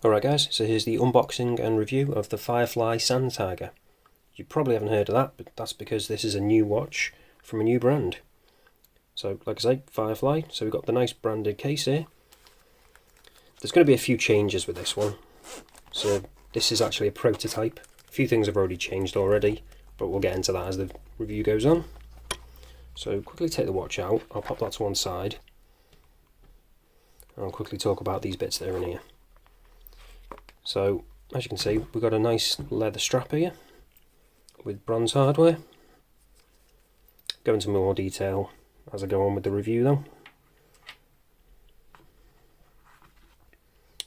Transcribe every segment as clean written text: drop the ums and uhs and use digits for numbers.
Alright guys, so here's the unboxing and review of the Firefly Sand Tiger. You probably haven't heard of that, but that's because this is a new watch from a new brand. So like I say, Firefly, so we've got the nice branded case here. There's going to be a few changes with this one. So this is actually a prototype. A few things have already changed already, but we'll get into that as the review goes on. So quickly take the watch out, I'll pop that to one side. And I'll quickly talk about these bits that are in here. So, as you can see, we've got a nice leather strap here with bronze hardware. Go into more detail as I go on with the review though.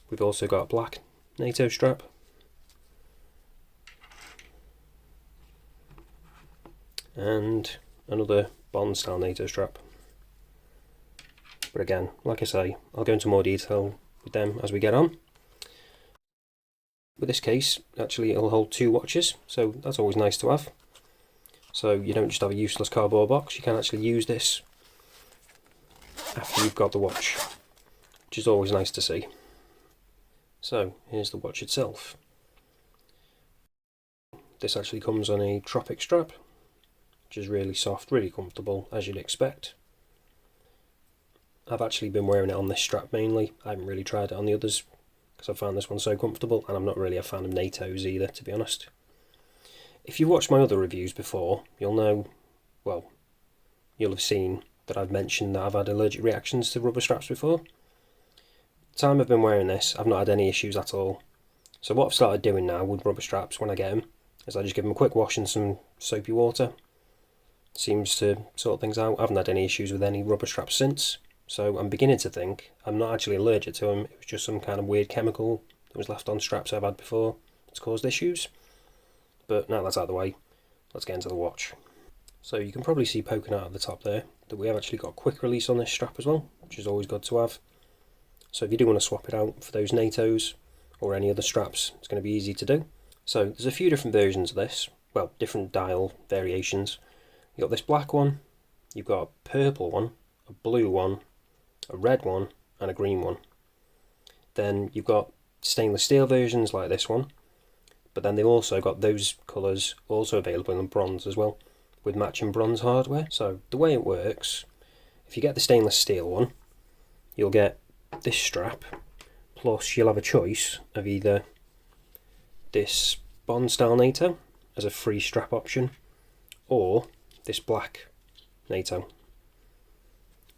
We've also got a black NATO strap. And another Bond style NATO strap. But again, like I say, I'll go into more detail with them as we get on. With this case, actually it'll hold two watches, so that's always nice to have. So you don't just have a useless cardboard box, you can actually use this after you've got the watch, which is always nice to see. So here's the watch itself. This actually comes on a tropic strap, which is really soft, really comfortable, as you'd expect. I've actually been wearing it on this strap mainly, I haven't really tried it on the others, because I found this one so comfortable, and I'm not really a fan of NATOs either, to be honest. If you've watched my other reviews before, you'll know, well, you'll have seen that I've mentioned that I've had allergic reactions to rubber straps before. The time I've been wearing this, I've not had any issues at all. So what I've started doing now with rubber straps when I get them, is I just give them a quick wash in some soapy water. Seems to sort things out. I haven't had any issues with any rubber straps since. So I'm beginning to think I'm not actually allergic to them, it was just some kind of weird chemical that was left on straps I've had before that's caused issues. But now that's out of the way, let's get into the watch. So you can probably see poking out at the top there that we have actually got quick release on this strap as well, which is always good to have. So if you do want to swap it out for those NATOs or any other straps, it's going to be easy to do. So there's a few different versions of this, well, different dial variations. You've got this black one, you've got a purple one, a blue one, a red one and a green one. Then you've got stainless steel versions like this one, but then they've also got those colours also available in bronze as well, with matching bronze hardware. So the way it works, if you get the stainless steel one, you'll get this strap, plus you'll have a choice of either this Bond style NATO as a free strap option, or this black NATO.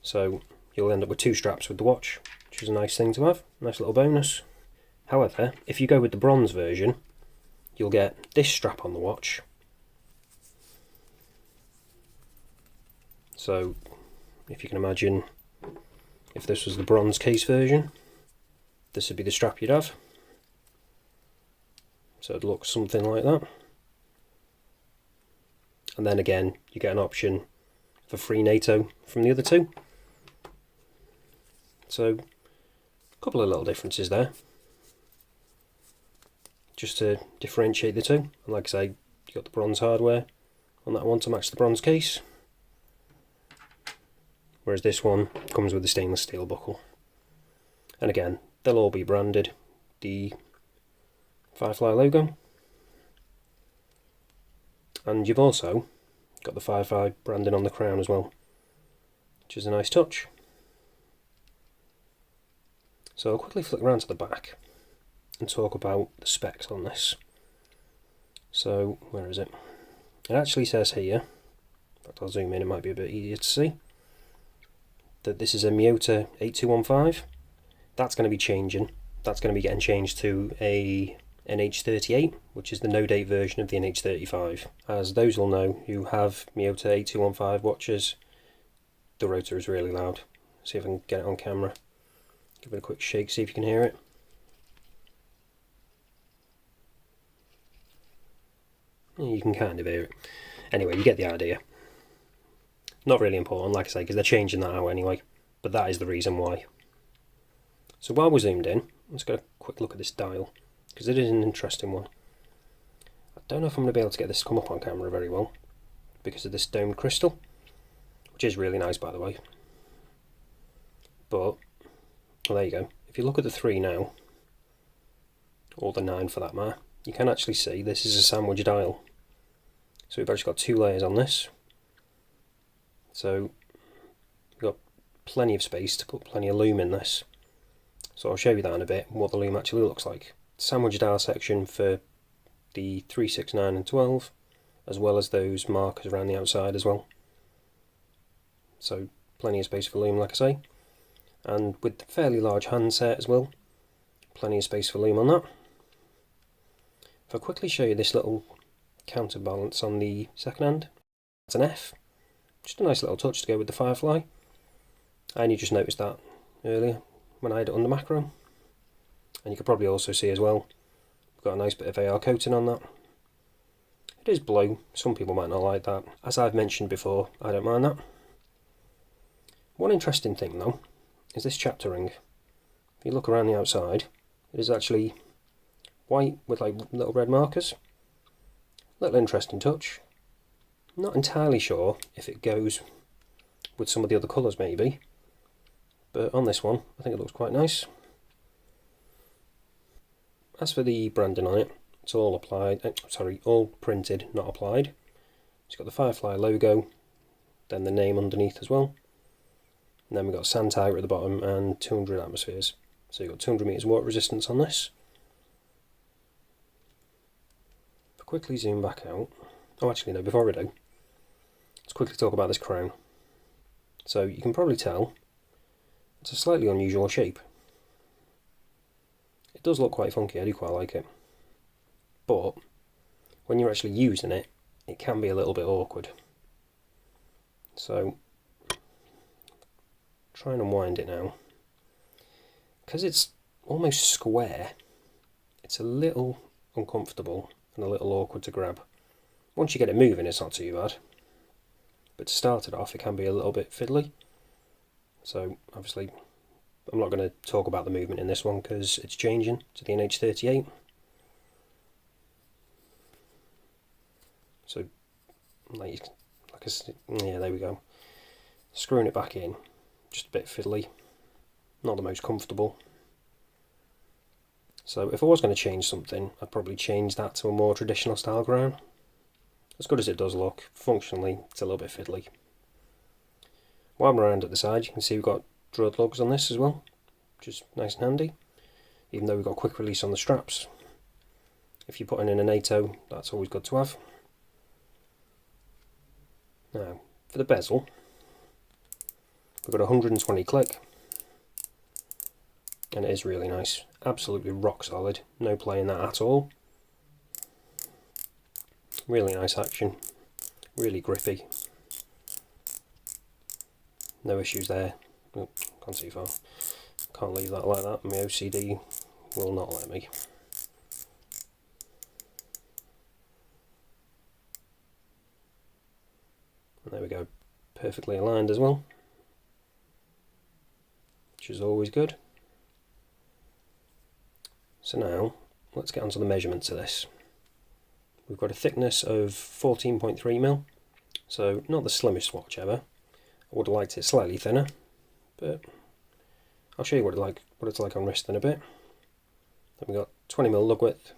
So you'll end up with two straps with the watch, which is a nice thing to have, nice little bonus. However, if you go with the bronze version, you'll get this strap on the watch. So, if you can imagine, if this was the bronze case version, this would be the strap you'd have. So it'd look something like that. And then again, you get an option for free NATO from the other two. So, a couple of little differences there, just to differentiate the two. And like I say, you got the bronze hardware on that one to match the bronze case, whereas this one comes with the stainless steel buckle. And again, they'll all be branded the Firefly logo, and you've also got the Firefly branding on the crown as well, which is a nice touch. So I'll quickly flick around to the back and talk about the specs on this. So, where is it? It actually says here, in fact I'll zoom in, it might be a bit easier to see, that this is a Miyota 8215. That's going to be changing. That's going to be getting changed to a NH38, which is the no-date version of the NH35. As those will know who have Miyota 8215 watches, the rotor is really loud. See if I can get it on camera. Give it a quick shake, see if you can hear it. You can kind of hear it. Anyway, you get the idea. Not really important, like I say, because they're changing that out anyway. But that is the reason why. So while we're zoomed in, let's get a quick look at this dial, because it is an interesting one. I don't know if I'm going to be able to get this to come up on camera very well, because of this domed crystal, which is really nice by the way. But, well, there you go. If you look at the 3 now, or the 9 for that matter, you can actually see this is a sandwich dial. So we've actually got 2 layers on this. So we've got plenty of space to put plenty of loom in this. So I'll show you that in a bit, what the loom actually looks like. Sandwich dial section for the 3, 6, 9 and 12, as well as those markers around the outside as well. So plenty of space for loom, like I say. And with the fairly large handset as well, plenty of space for loom on that. If I quickly show you this little counterbalance on the second hand, it's an F. Just a nice little touch to go with the Firefly. I only just noticed that earlier when I had it on the macro. And you could probably also see as well, we've got a nice bit of AR coating on that. It is blue, some people might not like that. As I've mentioned before, I don't mind that. One interesting thing though, is this chapter ring. If you look around the outside, it is actually white with like little red markers. Little interesting touch. Not entirely sure if it goes with some of the other colours maybe, but on this one I think it looks quite nice. As for the branding on it, it's all all printed, not applied. It's got the Firefly logo, then the name underneath as well. And then we've got Sand Tiger at the bottom and 200 atmospheres. So you've got 200 metres water resistance on this. If I quickly zoom back out, oh actually no, before we do, let's quickly talk about this crown. So you can probably tell it's a slightly unusual shape. It does look quite funky, I do quite like it. But when you're actually using it, it can be a little bit awkward. So try and unwind it now. Because it's almost square, it's a little uncomfortable and a little awkward to grab. Once you get it moving, it's not too bad. But to start it off, it can be a little bit fiddly. So obviously, I'm not going to talk about the movement in this one because it's changing to the NH38. So, yeah, there we go. Screwing it back in, just a bit fiddly. Not the most comfortable. So if I was going to change something, I'd probably change that to a more traditional style crown. As good as it does look, functionally, it's a little bit fiddly. While I'm around at the side, you can see we've got drilled lugs on this as well, which is nice and handy, even though we've got quick release on the straps. If you're putting in a NATO, that's always good to have. Now, for the bezel, we've got 120 click, and it is really nice, absolutely rock solid, no play in that at all. Really nice action, really grippy. No issues there. Oh, can't see far. Can't leave that like that. My OCD will not let me. And there we go. Perfectly aligned as well, which is always good. So now, let's get onto the measurements of this. We've got a thickness of 14.3mm, so not the slimmest watch ever. I would have liked it slightly thinner, but I'll show you what it's like on wrist in a bit. Then we've got 20mm lug width,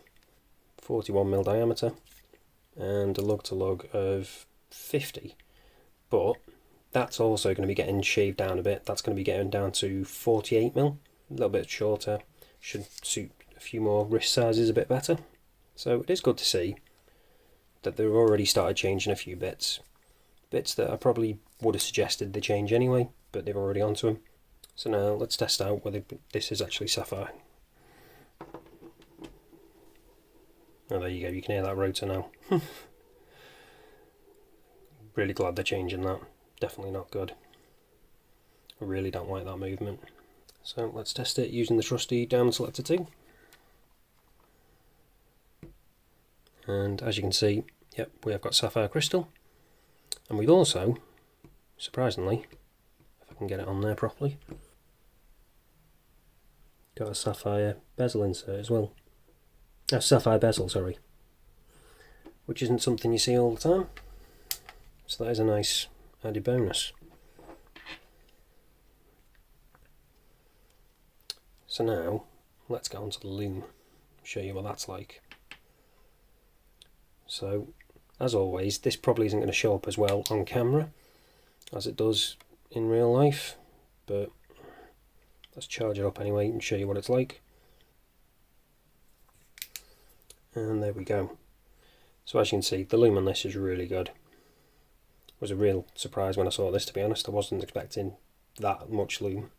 41mm diameter, and a lug to lug of 50. But that's also going to be getting shaved down a bit. That's going to be getting down to 48mm, a little bit shorter. Should suit a few more wrist sizes a bit better. So it is good to see that they've already started changing a few bits that I probably would have suggested they change anyway, but they've already onto them. So now let's test out whether this is actually sapphire. Oh, there you go, you can hear that rotor now. Really glad they're changing that. Definitely not good. I really don't like that movement. So let's test it using the trusty diamond selector 2. And as you can see, yep, we have got sapphire crystal. And we've also, surprisingly, if I can get it on there properly, got a sapphire bezel insert as well. Sapphire bezel, sorry. Which isn't something you see all the time. So that is a nice added bonus. So now, let's get onto the loom. show you what that's like. So, as always, this probably isn't going to show up as well on camera as it does in real life, but let's charge it up anyway and show you what it's like. And there we go. So as you can see, the lume on this is really good. It was a real surprise when I saw this, to be honest. I wasn't expecting that much lume,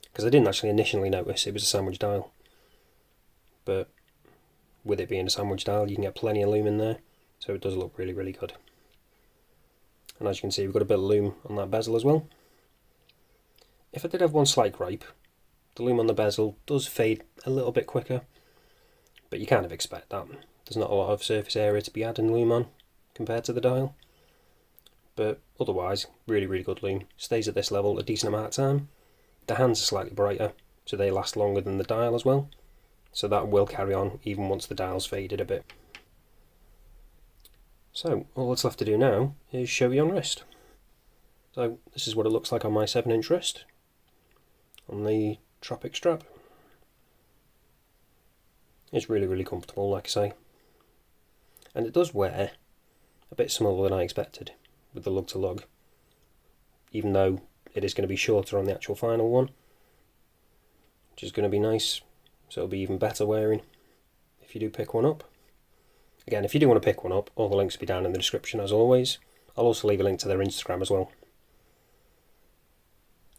because I didn't actually initially notice it was a sandwich dial, but with it being a sandwich dial you can get plenty of lume in there, so it does look really, really good. And as you can see, we've got a bit of lume on that bezel as well. If I did have one slight gripe, the lume on the bezel does fade a little bit quicker, but you kind of expect that. There's not a lot of surface area to be adding lume on compared to the dial, but otherwise really, really good lume. Stays at this level a decent amount of time. The hands are slightly brighter, so they last longer than the dial as well, so that will carry on even once the dial's faded a bit. So all that's left to do now is show you on wrist. So this is what it looks like on my 7-inch wrist on the Tropic strap. It's really, really comfortable, like I say, and it does wear a bit smaller than I expected with the lug to lug, even though it is going to be shorter on the actual final one, which is going to be nice, so it'll be even better wearing if you do pick one up. Again, if you do want to pick one up, all the links will be down in the description as always. I'll also leave a link to their Instagram as well.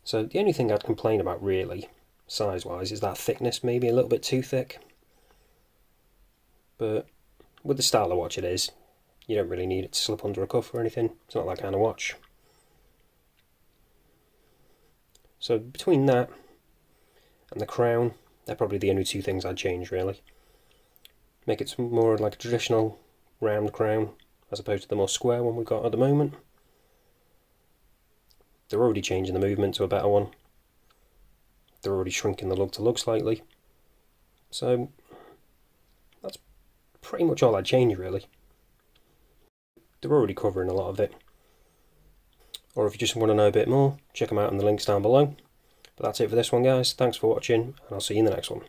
So the only thing I'd complain about really, size wise, is that thickness, maybe a little bit too thick. But with the style of watch it is, you don't really need it to slip under a cuff or anything. It's not that kind of watch. So between that and the crown, they're probably the only two things I'd change really. Make it more like a traditional round crown as opposed to the more square one we've got at the moment. They're already changing the movement to a better one. They're already shrinking the lug to lug slightly. So that's pretty much all I'd change really. They're already covering a lot of it. Or if you just want to know a bit more, check them out in the links down below. But that's it for this one, guys. Thanks for watching, and I'll see you in the next one.